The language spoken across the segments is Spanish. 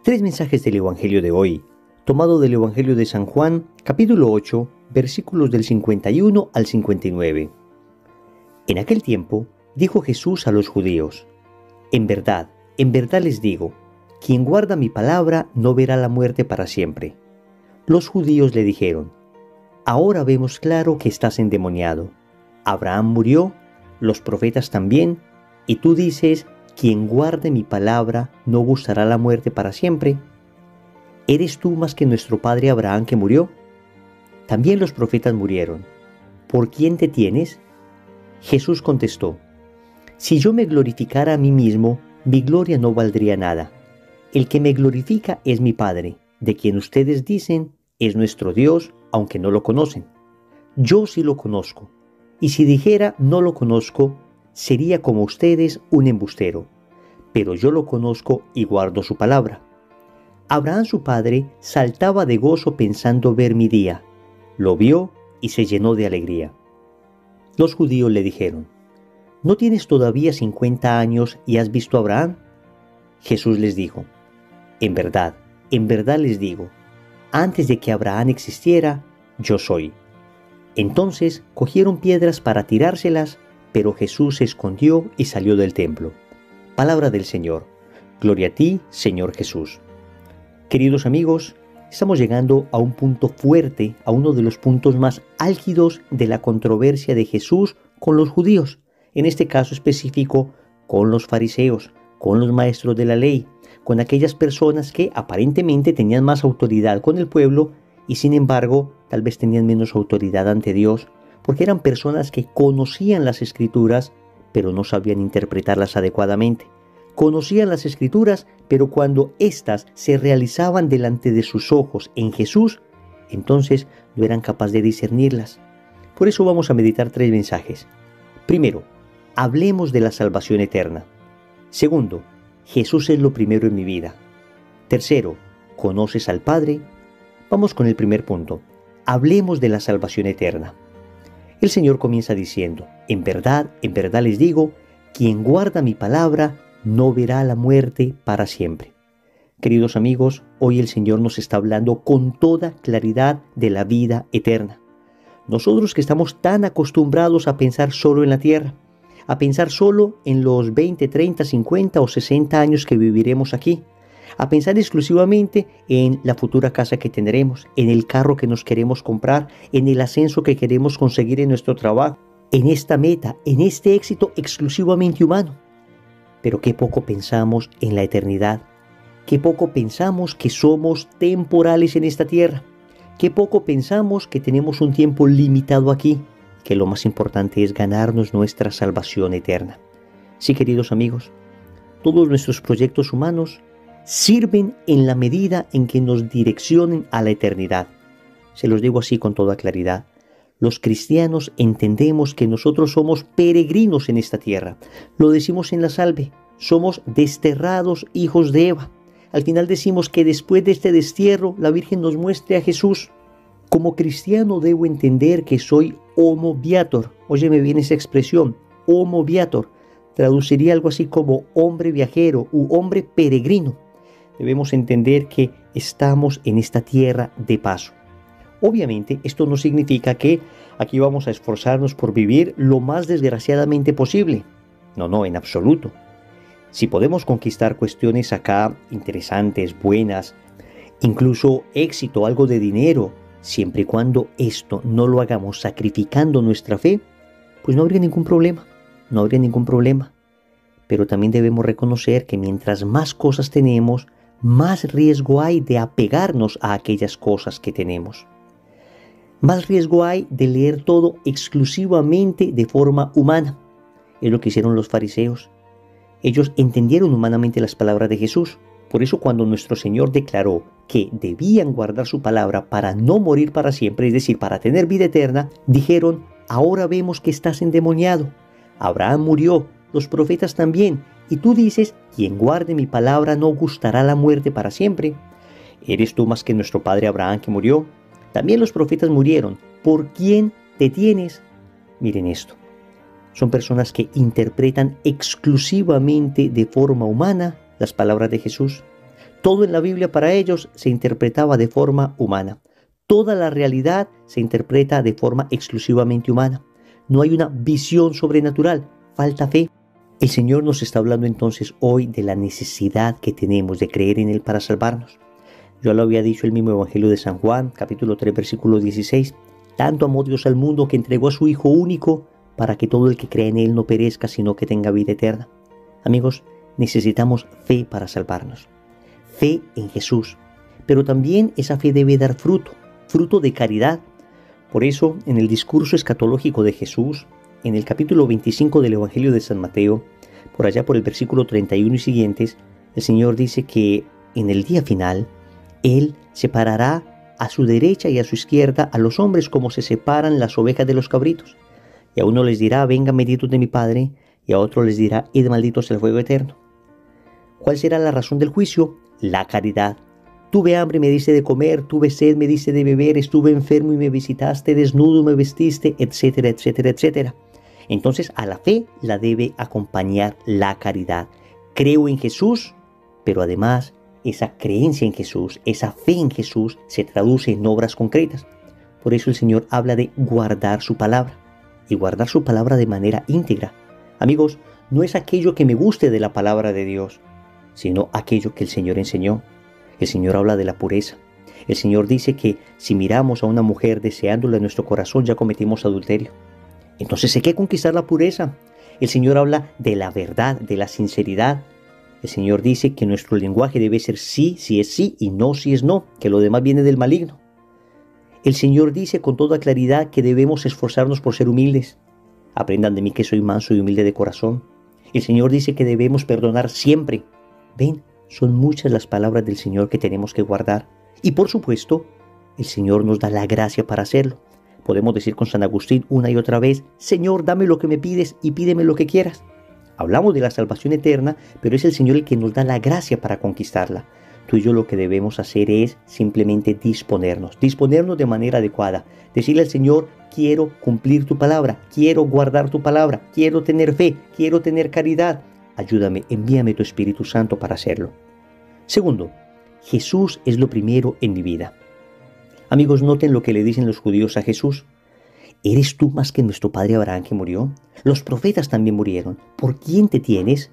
Tres mensajes del Evangelio de hoy, tomado del Evangelio de San Juan, capítulo 8, versículos del 51 al 59. En aquel tiempo, dijo Jesús a los judíos: en verdad les digo, quien guarda mi palabra no verá la muerte para siempre. Los judíos le dijeron: ahora vemos claro que estás endemoniado. Abraham murió, los profetas también, y tú dices: quien guarde mi palabra no gustará la muerte para siempre. ¿Eres tú más que nuestro padre Abraham que murió? También los profetas murieron. ¿Por quién te tienes? Jesús contestó: si yo me glorificara a mí mismo, mi gloria no valdría nada. El que me glorifica es mi Padre, de quien ustedes dicen es nuestro Dios, aunque no lo conocen. Yo sí lo conozco, y si dijera no lo conozco, sería como ustedes un embustero, pero yo lo conozco y guardo su palabra. Abraham su padre saltaba de gozo pensando ver mi día. Lo vio y se llenó de alegría. Los judíos le dijeron: ¿no tienes todavía 50 años y has visto a Abraham? Jesús les dijo: en verdad les digo, antes de que Abraham existiera, yo soy. Entonces cogieron piedras para tirárselas, pero Jesús se escondió y salió del templo. Palabra del Señor. Gloria a ti, Señor Jesús. Queridos amigos, estamos llegando a un punto fuerte, a uno de los puntos más álgidos de la controversia de Jesús con los judíos, en este caso específico con los fariseos, con los maestros de la ley, con aquellas personas que aparentemente tenían más autoridad con el pueblo y sin embargo tal vez tenían menos autoridad ante Dios, porque eran personas que conocían las Escrituras, pero no sabían interpretarlas adecuadamente. Conocían las Escrituras, pero cuando éstas se realizaban delante de sus ojos en Jesús, entonces no eran capaces de discernirlas. Por eso vamos a meditar tres mensajes. Primero, hablemos de la salvación eterna. Segundo, Jesús es lo primero en mi vida. Tercero, ¿conoces al Padre? Vamos con el primer punto. Hablemos de la salvación eterna. El Señor comienza diciendo: en verdad les digo, quien guarda mi palabra no verá la muerte para siempre. Queridos amigos, hoy el Señor nos está hablando con toda claridad de la vida eterna. Nosotros que estamos tan acostumbrados a pensar solo en la tierra, a pensar solo en los 20, 30, 50 o 60 años que viviremos aquí, a pensar exclusivamente en la futura casa que tendremos, en el carro que nos queremos comprar, en el ascenso que queremos conseguir en nuestro trabajo, en esta meta, en este éxito exclusivamente humano. Pero qué poco pensamos en la eternidad, qué poco pensamos que somos temporales en esta tierra, qué poco pensamos que tenemos un tiempo limitado aquí, que lo más importante es ganarnos nuestra salvación eterna. Sí, queridos amigos, todos nuestros proyectos humanos sirven en la medida en que nos direccionen a la eternidad. Se los digo así con toda claridad. Los cristianos entendemos que nosotros somos peregrinos en esta tierra. Lo decimos en la salve: somos desterrados hijos de Eva. Al final decimos que después de este destierro la Virgen nos muestre a Jesús. Como cristiano debo entender que soy homo viator. Óyeme bien esa expresión, homo viator. Traduciría algo así como hombre viajero u hombre peregrino. Debemos entender que estamos en esta tierra de paso. Obviamente, esto no significa que aquí vamos a esforzarnos por vivir lo más desgraciadamente posible. No, en absoluto. Si podemos conquistar cuestiones acá interesantes, buenas, incluso éxito, algo de dinero, siempre y cuando esto no lo hagamos sacrificando nuestra fe, pues no habría ningún problema. No habría ningún problema. Pero también debemos reconocer que mientras más cosas tenemos, más riesgo hay de apegarnos a aquellas cosas que tenemos. Más riesgo hay de leer todo exclusivamente de forma humana. Es lo que hicieron los fariseos. Ellos entendieron humanamente las palabras de Jesús. Por eso cuando nuestro Señor declaró que debían guardar su palabra para no morir para siempre, es decir, para tener vida eterna, dijeron: ahora vemos que estás endemoniado. Abraham murió, los profetas también, y tú dices: quien guarde mi palabra no gustará la muerte para siempre. ¿Eres tú más que nuestro padre Abraham que murió? También los profetas murieron. ¿Por quién te tienes? Miren esto. Son personas que interpretan exclusivamente de forma humana las palabras de Jesús. Todo en la Biblia para ellos se interpretaba de forma humana. Toda la realidad se interpreta de forma exclusivamente humana. No hay una visión sobrenatural, falta fe. El Señor nos está hablando entonces hoy de la necesidad que tenemos de creer en Él para salvarnos. Yo lo había dicho el mismo Evangelio de San Juan, capítulo 3, versículo 16. Tanto amó Dios al mundo que entregó a su Hijo único para que todo el que cree en Él no perezca, sino que tenga vida eterna. Amigos, necesitamos fe para salvarnos. Fe en Jesús. Pero también esa fe debe dar fruto, fruto de caridad. Por eso, en el discurso escatológico de Jesús, en el capítulo 25 del Evangelio de San Mateo, por allá por el versículo 31 y siguientes, el Señor dice que en el día final, Él separará a su derecha y a su izquierda a los hombres como se separan las ovejas de los cabritos. Y a uno les dirá, vengan benditos de mi Padre, y a otro les dirá, id malditos al fuego eterno. ¿Cuál será la razón del juicio? La caridad. Tuve hambre y me diste de comer, tuve sed, me diste de beber, estuve enfermo y me visitaste, desnudo me vestiste, etcétera, etcétera, etcétera. Entonces a la fe la debe acompañar la caridad. Creo en Jesús, pero además esa creencia en Jesús, esa fe en Jesús se traduce en obras concretas. Por eso el Señor habla de guardar su palabra, y guardar su palabra de manera íntegra. Amigos, no es aquello que me guste de la palabra de Dios, sino aquello que el Señor enseñó. El Señor habla de la pureza. El Señor dice que si miramos a una mujer deseándola en nuestro corazón, ya cometimos adulterio. Entonces hay que conquistar la pureza. El Señor habla de la verdad, de la sinceridad. El Señor dice que nuestro lenguaje debe ser sí, si es sí, y no, si es no, que lo demás viene del maligno. El Señor dice con toda claridad que debemos esforzarnos por ser humildes. Aprendan de mí que soy manso y humilde de corazón. El Señor dice que debemos perdonar siempre. Ven, son muchas las palabras del Señor que tenemos que guardar. Y por supuesto, el Señor nos da la gracia para hacerlo. Podemos decir con San Agustín una y otra vez, Señor, dame lo que me pides y pídeme lo que quieras. Hablamos de la salvación eterna, pero es el Señor el que nos da la gracia para conquistarla. Tú y yo lo que debemos hacer es simplemente disponernos de manera adecuada. Decirle al Señor, quiero cumplir tu palabra, quiero guardar tu palabra, quiero tener fe, quiero tener caridad. Ayúdame, envíame tu Espíritu Santo para hacerlo. Segundo, Jesús es lo primero en mi vida. Amigos, noten lo que le dicen los judíos a Jesús. ¿Eres tú más que nuestro padre Abraham que murió? Los profetas también murieron. ¿Por quién te tienes?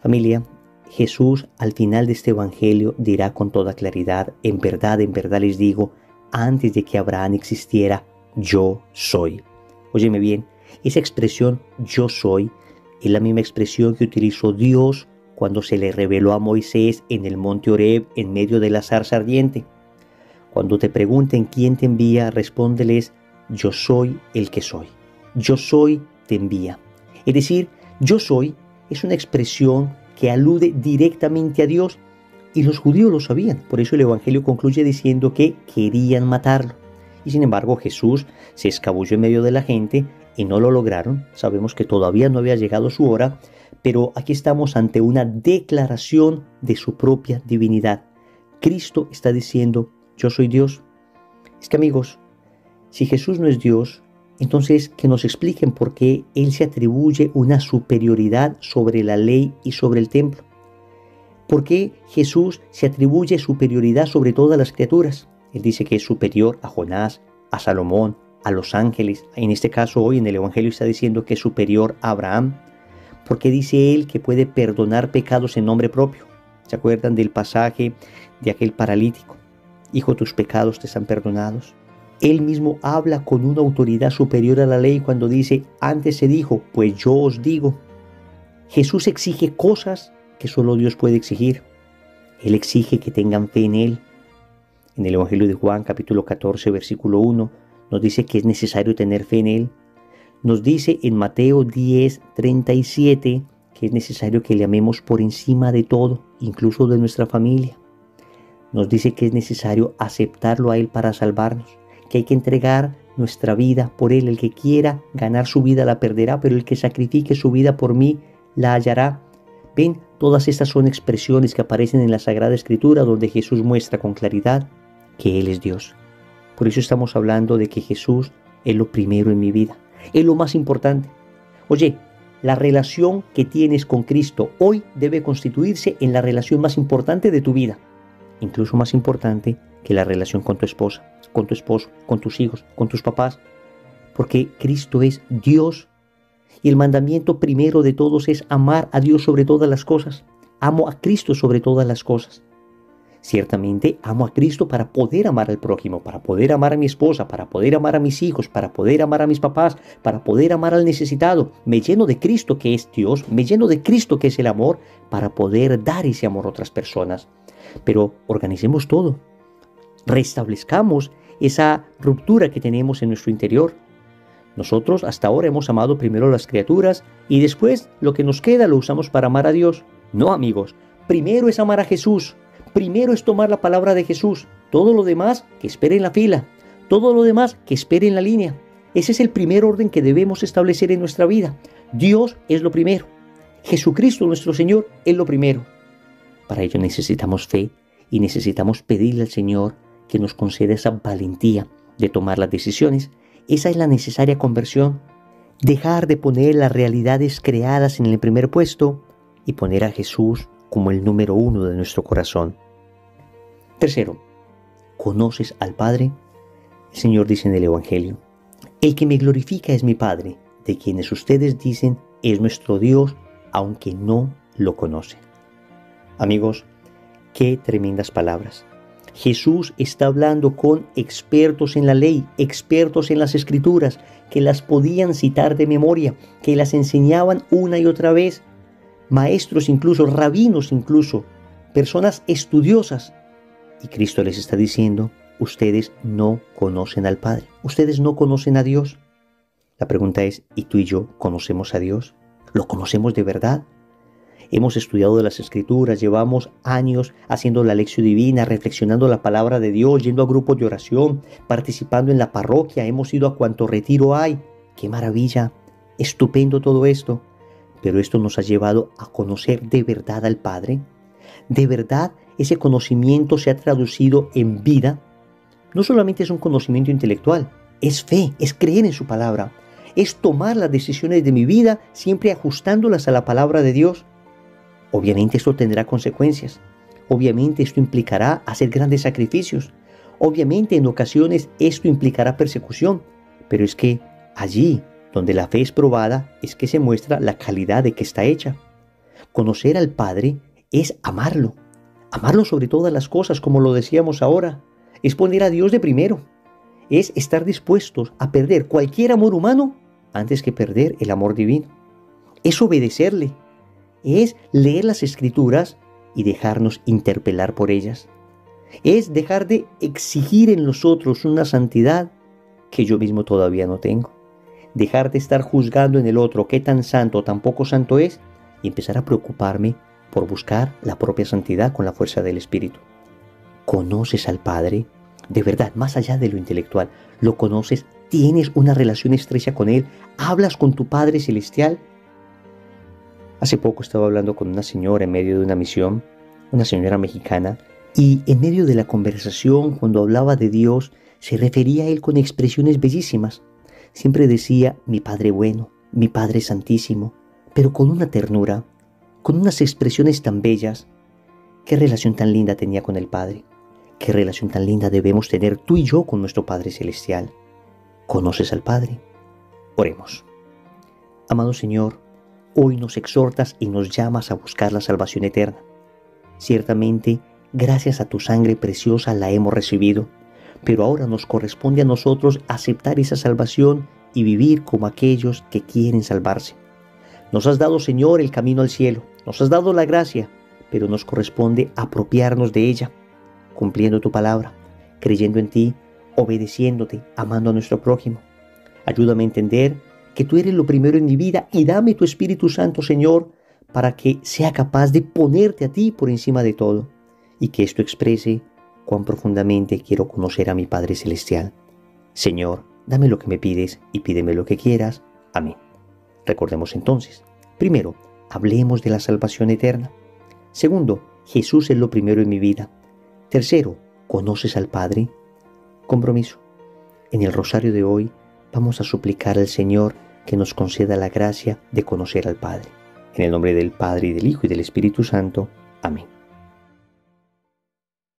Familia, Jesús al final de este evangelio dirá con toda claridad, en verdad les digo, antes de que Abraham existiera, yo soy. Óyeme bien, esa expresión yo soy es la misma expresión que utilizó Dios cuando se le reveló a Moisés en el monte Horeb en medio de la zarza ardiente. Cuando te pregunten quién te envía, respóndeles, yo soy el que soy. Yo soy te envía. Es decir, yo soy es una expresión que alude directamente a Dios y los judíos lo sabían. Por eso el evangelio concluye diciendo que querían matarlo. Y sin embargo Jesús se escabulló en medio de la gente y no lo lograron. Sabemos que todavía no había llegado su hora, pero aquí estamos ante una declaración de su propia divinidad. Cristo está diciendo, yo soy Dios. Es que amigos, si Jesús no es Dios, entonces que nos expliquen por qué Él se atribuye una superioridad sobre la ley y sobre el templo. ¿Por qué Jesús se atribuye superioridad sobre todas las criaturas? Él dice que es superior a Jonás, a Salomón, a los ángeles. En este caso hoy en el Evangelio está diciendo que es superior a Abraham. ¿Por qué dice Él que puede perdonar pecados en nombre propio? ¿Se acuerdan del pasaje de aquel paralítico? Hijo, tus pecados te están perdonados. Él mismo habla con una autoridad superior a la ley cuando dice, antes se dijo, pues yo os digo. Jesús exige cosas que solo Dios puede exigir. Él exige que tengan fe en Él. En el Evangelio de Juan, capítulo 14, versículo 1, nos dice que es necesario tener fe en Él. Nos dice en Mateo 10, 37, que es necesario que le amemos por encima de todo, incluso de nuestra familia. Nos dice que es necesario aceptarlo a Él para salvarnos, que hay que entregar nuestra vida por Él. El que quiera ganar su vida la perderá, pero el que sacrifique su vida por mí la hallará. Ven, todas estas son expresiones que aparecen en la Sagrada Escritura donde Jesús muestra con claridad que Él es Dios. Por eso estamos hablando de que Jesús es lo primero en mi vida, es lo más importante. Oye, La relación que tienes con Cristo hoy debe constituirse en la relación más importante de tu vida, incluso más importante que la relación con tu esposa, con tu esposo, con tus hijos, con tus papás, porque Cristo es Dios y el mandamiento primero de todos es amar a Dios sobre todas las cosas. Amo a Cristo sobre todas las cosas. Ciertamente amo a Cristo para poder amar al prójimo, para poder amar a mi esposa, para poder amar a mis hijos, para poder amar a mis papás, para poder amar al necesitado. Me lleno de Cristo que es Dios, me lleno de Cristo que es el amor, para poder dar ese amor a otras personas. Pero organicemos todo, restablezcamos esa ruptura que tenemos en nuestro interior. Nosotros hasta ahora hemos amado primero a las criaturas y después lo que nos queda lo usamos para amar a Dios. No, amigos, primero es amar a Jesús. Primero es tomar la palabra de Jesús. Todo lo demás que espere en la fila. Todo lo demás que espere en la línea. Ese es el primer orden que debemos establecer en nuestra vida. Dios es lo primero. Jesucristo nuestro Señor es lo primero. Para ello necesitamos fe y necesitamos pedirle al Señor que nos conceda esa valentía de tomar las decisiones. Esa es la necesaria conversión. Dejar de poner las realidades creadas en el primer puesto y poner a Jesús como el número 1 de nuestro corazón. Tercero, ¿conoces al Padre? El Señor dice en el Evangelio: el que me glorifica es mi Padre, de quienes ustedes dicen es nuestro Dios, aunque no lo conocen. Amigos, qué tremendas palabras. Jesús está hablando con expertos en la ley, expertos en las Escrituras, que las podían citar de memoria, que las enseñaban una y otra vez, maestros incluso, rabinos incluso, personas estudiosas. Y Cristo les está diciendo: ustedes no conocen al Padre, ustedes no conocen a Dios. La pregunta es: ¿y tú y yo conocemos a Dios? ¿Lo conocemos de verdad? Hemos estudiado las Escrituras, llevamos años haciendo la lección divina, reflexionando la palabra de Dios, yendo a grupos de oración, participando en la parroquia, hemos ido a cuanto retiro hay. ¡Qué maravilla! Estupendo todo esto. Pero esto nos ha llevado a conocer de verdad al Padre. ¿De verdad ese conocimiento se ha traducido en vida? No solamente es un conocimiento intelectual, es fe, es creer en su palabra, es tomar las decisiones de mi vida siempre ajustándolas a la palabra de Dios. Obviamente esto tendrá consecuencias, obviamente esto implicará hacer grandes sacrificios, obviamente en ocasiones esto implicará persecución, pero es que allí donde la fe es probada es que se muestra la calidad de que está hecha. Conocer al Padre es amarlo sobre todas las cosas, como lo decíamos ahora, es poner a Dios de primero, es estar dispuestos a perder cualquier amor humano antes que perder el amor divino, es obedecerle, es leer las Escrituras y dejarnos interpelar por ellas, es dejar de exigir en nosotros una santidad que yo mismo todavía no tengo, dejar de estar juzgando en el otro qué tan santo o tan poco santo es y empezar a preocuparme por buscar la propia santidad con la fuerza del Espíritu. ¿Conoces al Padre? De verdad, más allá de lo intelectual, ¿lo conoces? ¿Tienes una relación estrecha con Él? ¿Hablas con tu Padre Celestial? Hace poco estaba hablando con una señora en medio de una misión, una señora mexicana, y en medio de la conversación, cuando hablaba de Dios, se refería a Él con expresiones bellísimas. Siempre decía: mi Padre bueno, mi Padre santísimo, pero con una ternura, con unas expresiones tan bellas. Qué relación tan linda tenía con el Padre. Qué relación tan linda debemos tener tú y yo con nuestro Padre Celestial. ¿Conoces al Padre? Oremos. Amado Señor, hoy nos exhortas y nos llamas a buscar la salvación eterna. Ciertamente, gracias a tu sangre preciosa la hemos recibido, pero ahora nos corresponde a nosotros aceptar esa salvación y vivir como aquellos que quieren salvarse. Nos has dado, Señor, el camino al cielo, nos has dado la gracia, pero nos corresponde apropiarnos de ella, cumpliendo tu palabra, creyendo en ti, obedeciéndote, amando a nuestro prójimo. Ayúdame a entender que tú eres lo primero en mi vida y dame tu Espíritu Santo, Señor, para que sea capaz de ponerte a ti por encima de todo y que esto exprese cuán profundamente quiero conocer a mi Padre Celestial. Señor, dame lo que me pides y pídeme lo que quieras. Amén. Recordemos entonces, primero, hablemos de la salvación eterna. Segundo, Jesús es lo primero en mi vida. Tercero, ¿conoces al Padre? Compromiso. En el rosario de hoy vamos a suplicar al Señor que nos conceda la gracia de conocer al Padre. En el nombre del Padre, y del Hijo, y del Espíritu Santo. Amén.